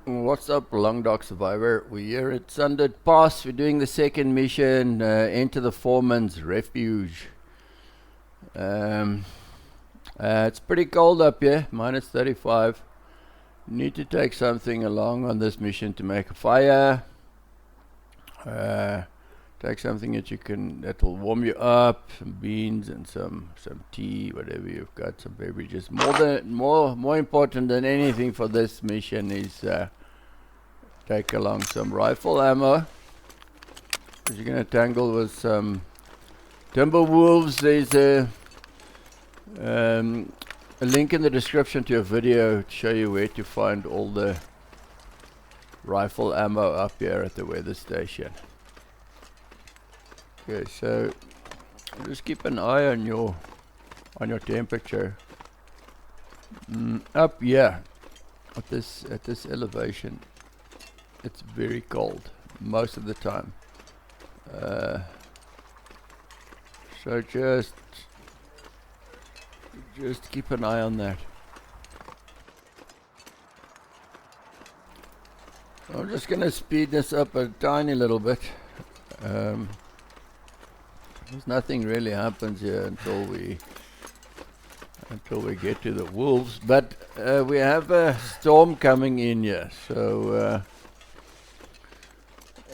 What's up, Long Dark Survivor? We're here at Sundered Pass. We're doing the second mission, enter the FOREMAN'S REFUGE. It's pretty cold up here, minus 35. Need to take something along on this mission to make a fire. Take something that will warm you up, some beans and some tea, whatever you've got, some beverages. More important than anything for this mission is take along some rifle ammo, because you're going to tangle with some Timberwolves. There's a link in the description to a video to show you where to find all the rifle ammo up here at the weather station. Okay, so just keep an eye on your temperature. Up here at this elevation, it's very cold most of the time. So just keep an eye on that. I'm just gonna speed this up a tiny little bit. There's nothing really happens here until we get to the wolves, but we have a storm coming in here, so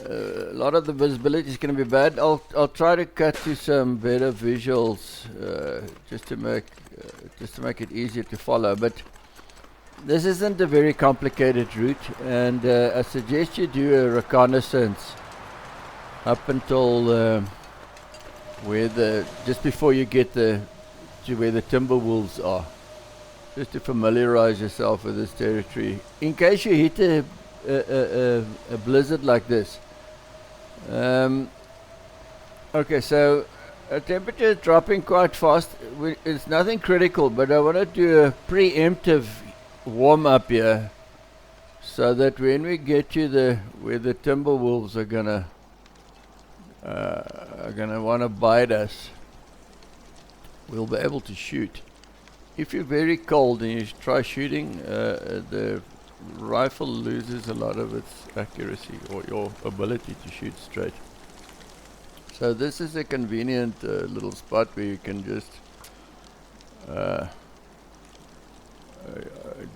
a lot of the visibility is going to be bad. I'll try to cut to some better visuals just to make it easier to follow. But this isn't a very complicated route, and I suggest you do a reconnaissance up until just before you get to where the Timberwolves are, just to familiarize yourself with this territory in case you hit a blizzard like this. Okay, so temperature is dropping quite fast. It's nothing critical, but I want to do a preemptive warm up here, so that when we get to where the Timberwolves are gonna want to bite us, we'll be able to shoot. If you're very cold and you try shooting, the rifle loses a lot of its accuracy or your ability to shoot straight. So this is a convenient little spot where you can just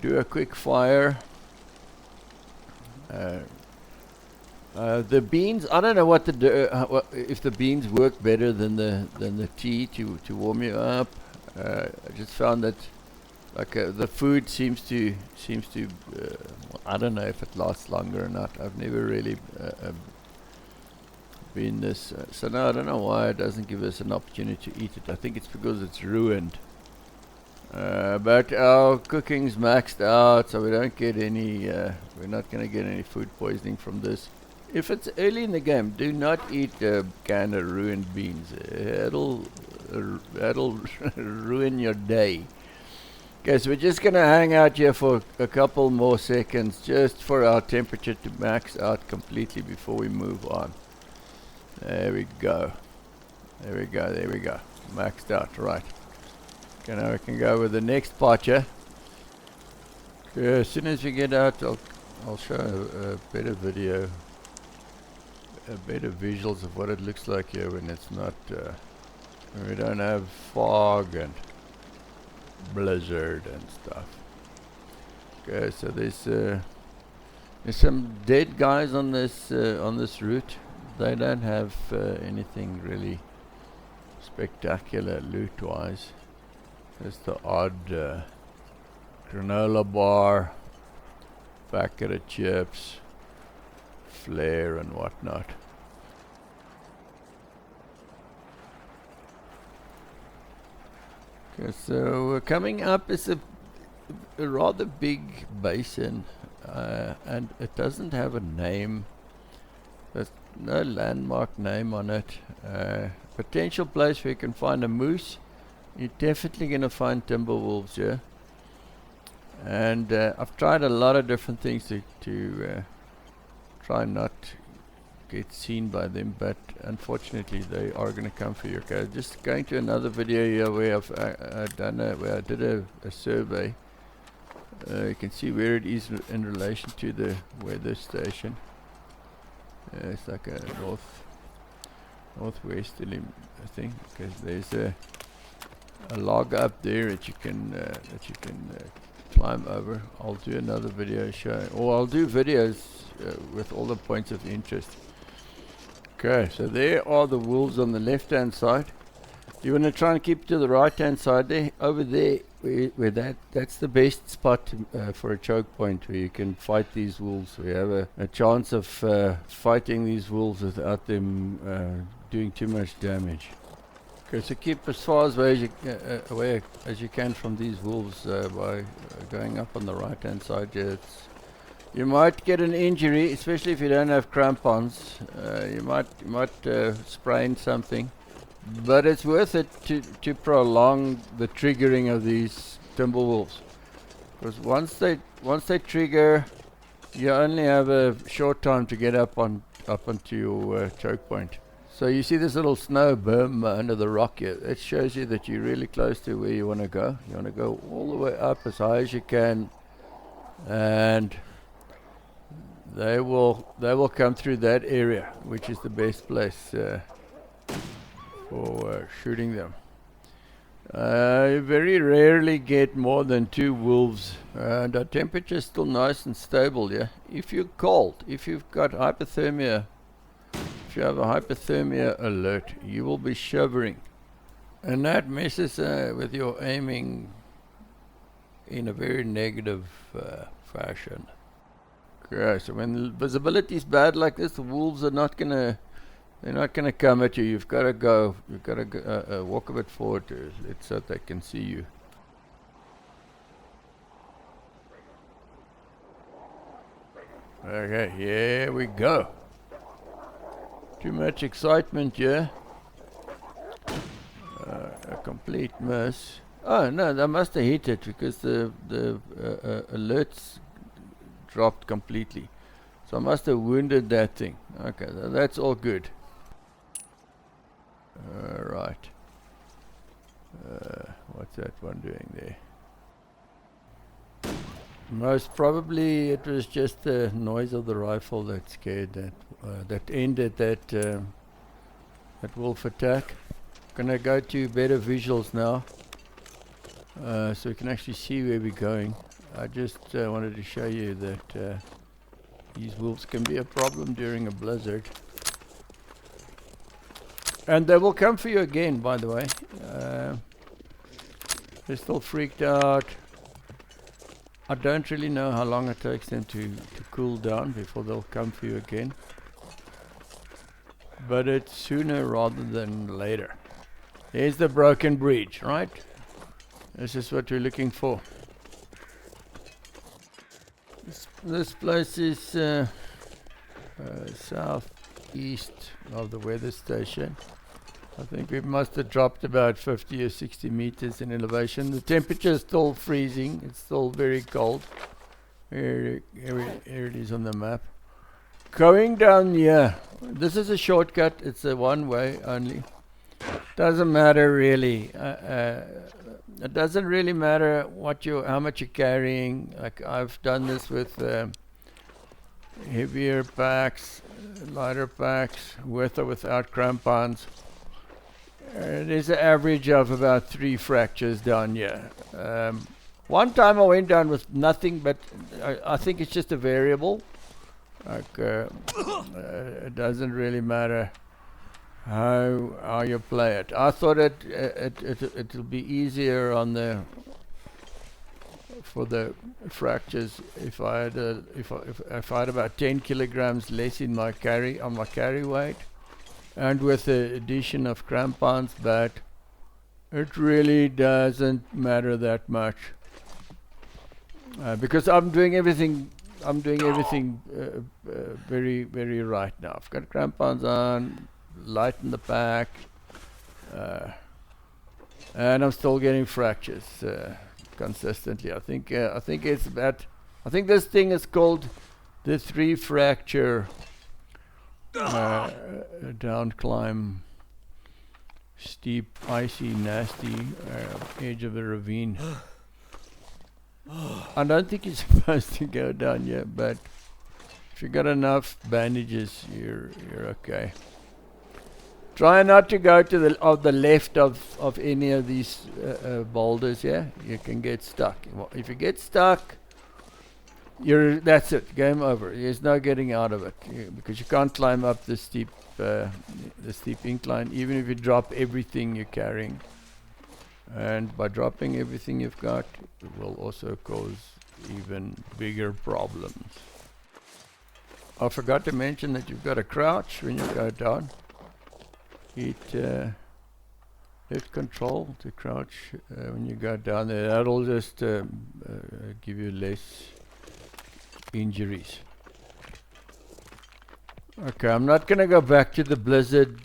do a quick fire. The beans, I don't know what to do, if the beans work better than the tea to warm you up. I just found that the food seems to I don't know if it lasts longer or not. I've never really been this, so now I don't know why it doesn't give us an opportunity to eat it. I think it's because it's ruined. But our cooking's maxed out, so we don't get any, we're not going to get any food poisoning from this. If it's early in the game, do not eat a can of ruined beans. That'll ruin your day. Okay, so we're just going to hang out here for a couple more seconds, just for our temperature to max out completely before we move on. There we go. Maxed out, right. Okay, now we can go with the next part here. Okay, as soon as we get out, I'll show a better video, better visuals of what it looks like here when it's not, when we don't have fog and blizzard and stuff. Okay, so there's some dead guys on this route. They don't have anything really spectacular loot wise. Just the odd granola bar, packet of chips, flare and whatnot. Okay, so coming up is a rather big basin, and it doesn't have a name. There's no landmark name on it. Potential place where you can find a moose. You're definitely going to find Timberwolves here. And I've tried a lot of different things to try not get seen by them, but unfortunately they are going to come for you. Okay, just going to another video here where I did a survey You can see where it is in relation to the weather station. It's like a northwesterly thing, because there's a log up there that you can climb over. I'll do another video showing, or I'll do videos with all the points of interest. Okay, so there are the wolves on the left hand side. You want to try and keep to the right hand side there, over there, where that's the best spot for a choke point, where you can fight these wolves. We have a chance of fighting these wolves without them doing too much damage. Okay, so keep as far away as you can from these wolves by going up on the right hand side. You might get an injury, especially if you don't have crampons. You might sprain something. But it's worth it to prolong the triggering of these Timberwolves, because once they trigger, you only have a short time to get up onto your choke point. So you see this little snow berm under the rock here. It shows you that you're really close to where you want to go. You want to go all the way up as high as you can, and they will come through that area, which is the best place for shooting them. You very rarely get more than 2 wolves, and our temperature is still nice and stable. Yeah, if you're cold, if you've got hypothermia, if you have a hypothermia alert, you will be shivering, and that messes with your aiming in a very negative fashion. Okay, so when visibility is bad like this, the wolves are not gonna come at you. You've got to go. You've got to walk a bit forward so that they can see you. Okay, here we go. Too much excitement here. A complete miss. Oh no, they must have hit it, because the alerts dropped completely. So I must have wounded that thing. Okay, that's all good. Right. What's that one doing there? Most probably it was just the noise of the rifle that scared that ended that wolf attack. Gonna go to better visuals now, so we can actually see where we're going. I just wanted to show you that these wolves can be a problem during a blizzard. And they will come for you again, by the way. They're still freaked out. I don't really know how long it takes them to cool down before they'll come for you again. But it's sooner rather than later. There's the broken bridge, right? This is what we're looking for. This place is southeast of the weather station. I think we must have dropped about 50 or 60 meters in elevation. The temperature is still freezing. It's still very cold. Here it is on the map. Going down here. This is a shortcut. It's a one way only. Doesn't matter really. It doesn't really matter how much you're carrying. Like I've done this with heavier packs, lighter packs, with or without crampons. There's an average of about 3 fractures down here. One time I went down with nothing, but I think it's just a variable. Like it doesn't really matter how you play it. I thought it'll be easier for the fractures if I had about 10 kilograms less in my carry weight, and with the addition of crampons, but it really doesn't matter that much because I'm doing everything very, very right now. I've got crampons on, lighten the pack, and I'm still getting fractures consistently. I think this thing is called the 3 fracture down climb, steep, icy, nasty edge of the ravine. I don't think you're supposed to go down here, but if you got enough bandages, you're okay. Try not to go to the left of any of these boulders here. You can get stuck. If you get stuck, that's it. Game over. There's no getting out of it because you can't climb up the steep incline, even if you drop everything you're carrying. And by dropping everything you've got, it will also cause even bigger problems. I forgot to mention that you've got to crouch when you go down. Hit control to crouch when you go down there. That'll just give you less injuries. Okay, I'm not going to go back to the blizzard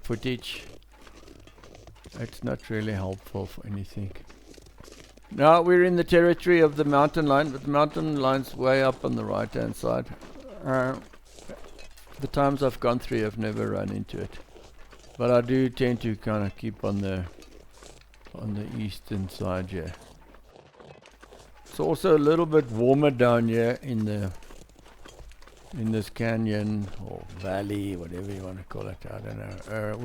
footage. It's not really helpful for anything. Now we're in the territory of the mountain line, but the mountain line's way up on the right hand side. The times I've gone through, I've never run into it, but I do tend to kind of keep on the eastern side here. It's also a little bit warmer down here in this canyon or valley, whatever you want to call it. I don't know.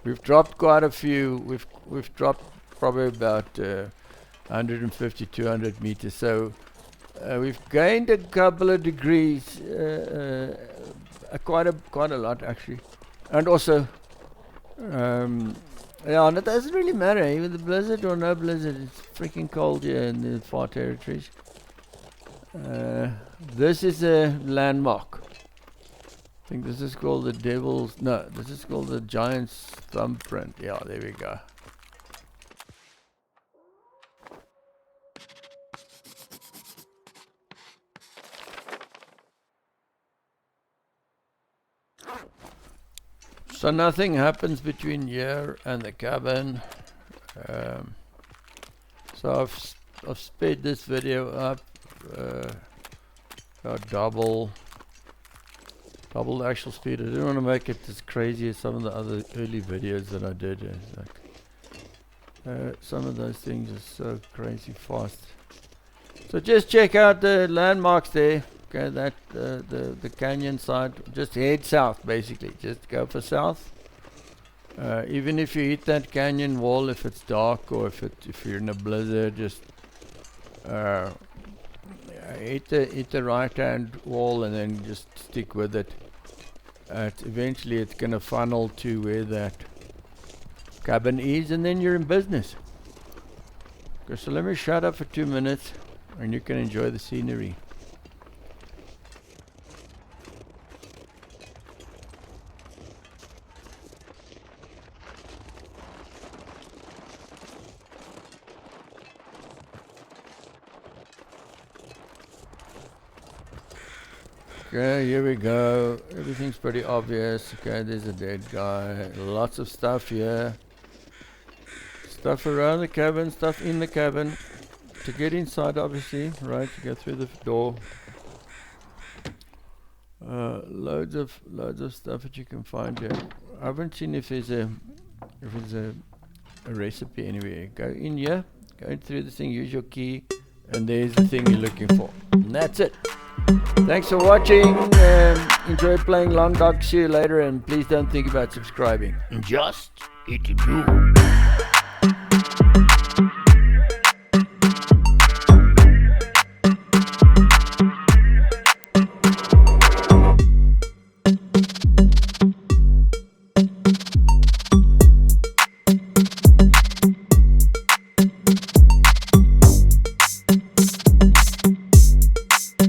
We've dropped quite a few. We've dropped probably about 150, 200 meters. So we've gained a couple of degrees, quite a lot actually, and also. Yeah, and it doesn't really matter, even the blizzard or no blizzard, it's freaking cold here in the far territories. This is a landmark. I think this is called the this is called the Giant's Thumbprint. Yeah, there we go. So nothing happens between here and the cabin. So I've sped this video up, double the actual speed. I didn't want to make it as crazy as some of the other early videos that I did. It's like, some of those things are so crazy fast. So just check out the landmarks there. Okay, that the canyon side. Just head south, basically. Just go for south. Even if you hit that canyon wall, if it's dark or if you're in a blizzard, just hit the right hand wall and then just stick with it. Eventually, it's gonna funnel to where that cabin is, and then you're in business. Okay, so let me shut up for 2 minutes, and you can enjoy the scenery. Okay, here we go. Everything's pretty obvious. Okay, there's a dead guy. Lots of stuff here. Stuff around the cabin, stuff in the cabin. To get inside, obviously, right? To go through the door. Loads of stuff that you can find here. I haven't seen if there's a recipe anywhere. Go in here, go through this thing, use your key, and there's the thing you're looking for. And that's it. Thanks for watching. Enjoy playing Long Dog. See you later, and please don't think about subscribing. Just hit the blue.